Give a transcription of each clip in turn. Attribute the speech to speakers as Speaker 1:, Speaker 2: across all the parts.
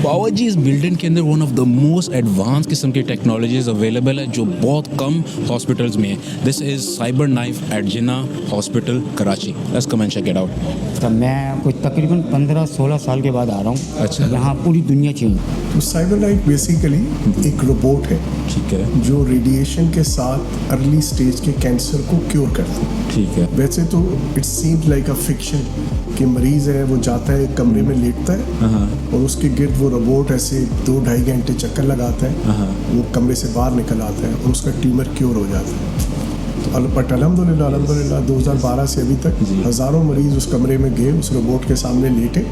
Speaker 1: Power जी इस building के अंदर one of the most advance किस्म की टेक्नोलॉजीज अवेलेबल है जो बहुत कम हॉस्पिटल्स में है। This is cyber knife at Jinnah hospital Karachi. Let's come and check it out.
Speaker 2: तब मैं कुछ तकरीबन 15-16 साल के बाद आ रहा हूँ।
Speaker 1: अच्छा।
Speaker 2: यहाँ पूरी दुनिया चेंज।
Speaker 3: तो साइबर नाइफ बेसिकली एक रोबोट है
Speaker 1: ठीक है,
Speaker 3: जो रेडिएशन के साथ अर्ली स्टेज के कैंसर को क्योर करता है।
Speaker 1: ठीक है।
Speaker 3: वैसे तो it seems like a fiction कि मरीज है वो जाता है कमरे में लेटता है और उसके गिर्द वो रोबोट ऐसे 2-2.5 घंटे चक्कर लगाता है, वो कमरे से बाहर निकल आता है और उसका ट्यूमर क्योर हो जाता है। बट अल्हम्दुलिल्लाह 2012 से अभी तक हज़ारों मरीज उस कमरे में गए, उस रोबोट के सामने लेटे,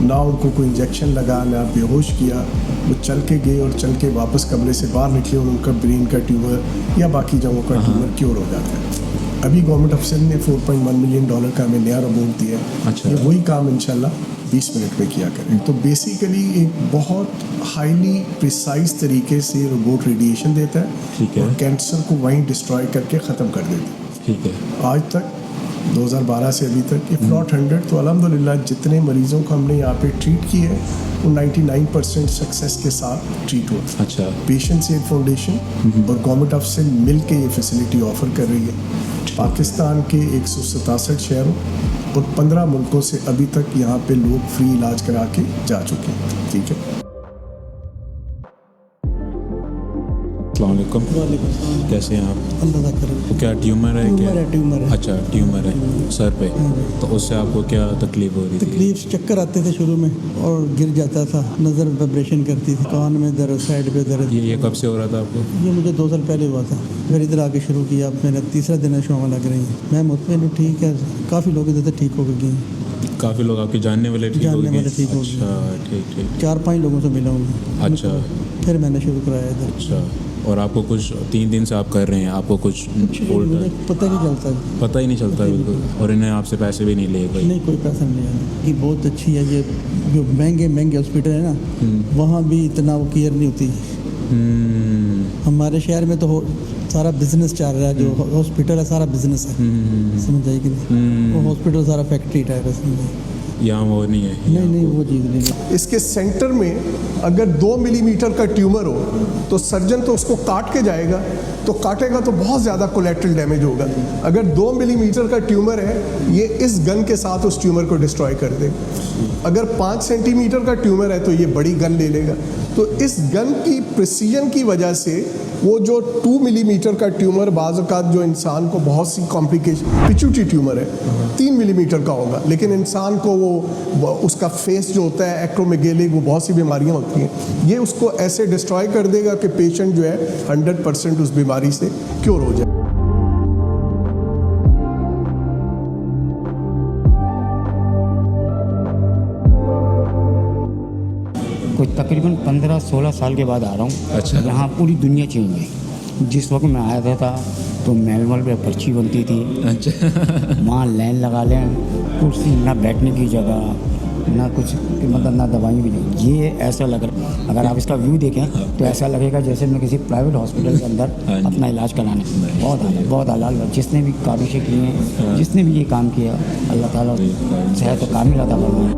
Speaker 3: ना उनको कोई इंजेक्शन लगा ना बेहोश किया, वो चल के गए और चल के वापस कमरे से बाहर निकले और उनका ब्रेन का ट्यूमर या बाकी जगहों का ट्यूमर क्योर हो जाता है। अभी गवर्नमेंट अफसर ने $4.1 मिलियन का हमें नया रोबोट दिया है।
Speaker 1: अच्छा।
Speaker 3: ये वही काम इंशाल्लाह 20 मिनट में किया करें। तो बेसिकली एक बहुत हाईली प्रिसाइज तरीके से रोबोट रेडिएशन देता है,
Speaker 1: ठीक है,
Speaker 3: और कैंसर को वहीं डिस्ट्रॉय करके ख़त्म कर देता है।
Speaker 1: ठीक है।
Speaker 3: आज तक 2012 से अभी तक इफ़ नॉट 100 तो अल्हम्दुलिल्लाह जितने मरीज़ों को हमने यहाँ पे ट्रीट किए हैं वो 99% सक्सेस के साथ ट्रीट हुआ।
Speaker 1: अच्छा।
Speaker 3: पेशेंट सेफ फाउंडेशन और गवर्नमेंट ऑफ सिंध मिल के ये फैसिलिटी ऑफर कर रही है। पाकिस्तान के 167 शहरों और 15 मुल्कों से अभी तक यहाँ पे लोग फ्री इलाज करा के जा चुके हैं। ठीक है।
Speaker 1: अस्सलाम वालेकुम। कैसे हैं आप?
Speaker 4: अल्लाह करें।
Speaker 1: तो क्या ट्यूमर है?
Speaker 4: ट्यूमर है।
Speaker 1: अच्छा, ट्यूमर है सर पे। तो उससे आपको क्या तकलीफ हो रही थी?
Speaker 4: तकलीफ चक्कर आते थे शुरू में और गिर जाता था, नज़र वाइब्रेशन करती थी, कान में दर्द, साइड पे दर्द।
Speaker 1: ये कब से हो रहा था आपको?
Speaker 4: ये मुझे 2 साल पहले हुआ था। फिर इधर आके शुरू किया, अब मेरा 3रा दिन है, शुआ लग रही है। मैं मुतमिन हूँ, ठीक है। काफ़ी लोग इधर से ठीक हो गए हैं।
Speaker 1: काफ़ी लोग आपके जानने वाले ठीक हो गए?
Speaker 4: ठीक हो गए।
Speaker 1: अच्छा, ठीक ठीक।
Speaker 4: 4-5 लोगों से मिला हूँ।
Speaker 1: अच्छा।
Speaker 4: फिर मैंने शुरू कराया इधर।
Speaker 1: अच्छा। और आपको कुछ 3 दिन से आप कर रहे हैं, आपको कुछ
Speaker 4: मुझे पता नहीं चलता।
Speaker 1: पता ही नहीं चलता बिल्कुल। और इन्हें आपसे पैसे भी नहीं लिए कोई?
Speaker 4: नहीं, कोई पैसा नहीं लिया। ये बहुत अच्छी है। ये जो महंगे हॉस्पिटल है ना, वहाँ भी इतना वो केयर नहीं होती। हमारे शहर में तो सारा बिजनेस चल रहा है, जो हॉस्पिटल है सारा बिजनेस है। समझ आएगी नहीं? वो हॉस्पिटल सारा फैक्ट्री टाइप है।
Speaker 1: यहाँ वो नहीं है?
Speaker 4: नहीं, वो चीज़ नहीं है।
Speaker 3: इसके सेंटर में अगर 2 मिलीमीटर का ट्यूमर हो तो सर्जन तो उसको काट के जाएगा, तो काटेगा तो बहुत ज़्यादा कोलेट्रल डैमेज होगा। अगर 2 मिलीमीटर का ट्यूमर है, ये इस गन के साथ उस ट्यूमर को डिस्ट्रॉय कर देगा। अगर 5 सेंटीमीटर का ट्यूमर है तो ये बड़ी गन ले लेगा। तो इस गन की प्रिसीजन की वजह से वो जो 2 मिलीमीटर का ट्यूमर, बाज़ औक़ात जो इंसान को बहुत सी कॉम्प्लिकेशन, पिट्यूटरी ट्यूमर है 3 मिलीमीटर का होगा, लेकिन इंसान को वो उसका फेस जो होता है एक्रोमेगेली, वो बहुत सी बीमारियां होती हैं, ये उसको ऐसे डिस्ट्रॉय कर देगा कि पेशेंट जो है 100% उस बीमारी से क्योर हो जाए।
Speaker 2: कुछ तकरीबन 15-16 साल के बाद आ रहा हूँ।
Speaker 1: अच्छा।
Speaker 2: यहाँ पूरी दुनिया चेंज है। जिस वक्त मैं आया था तो मैनुअल पे पर्ची बनती थी।
Speaker 1: अच्छा।
Speaker 2: वहाँ लाइन लगा लें, कुर्सी ना, बैठने की जगह ना, कुछ मतलब ना, दवाई भी नहीं। ये ऐसा लग रहा, अगर आप इसका व्यू देखें तो ऐसा लगेगा जैसे मैं किसी प्राइवेट हॉस्पिटल के अंदर अपना इलाज कराने। बहुत हलाल। जिसने भी काबिशें की हैं, जिसने भी ये काम किया, अल्लाह ताला सेहत कामिल अता फरमाए।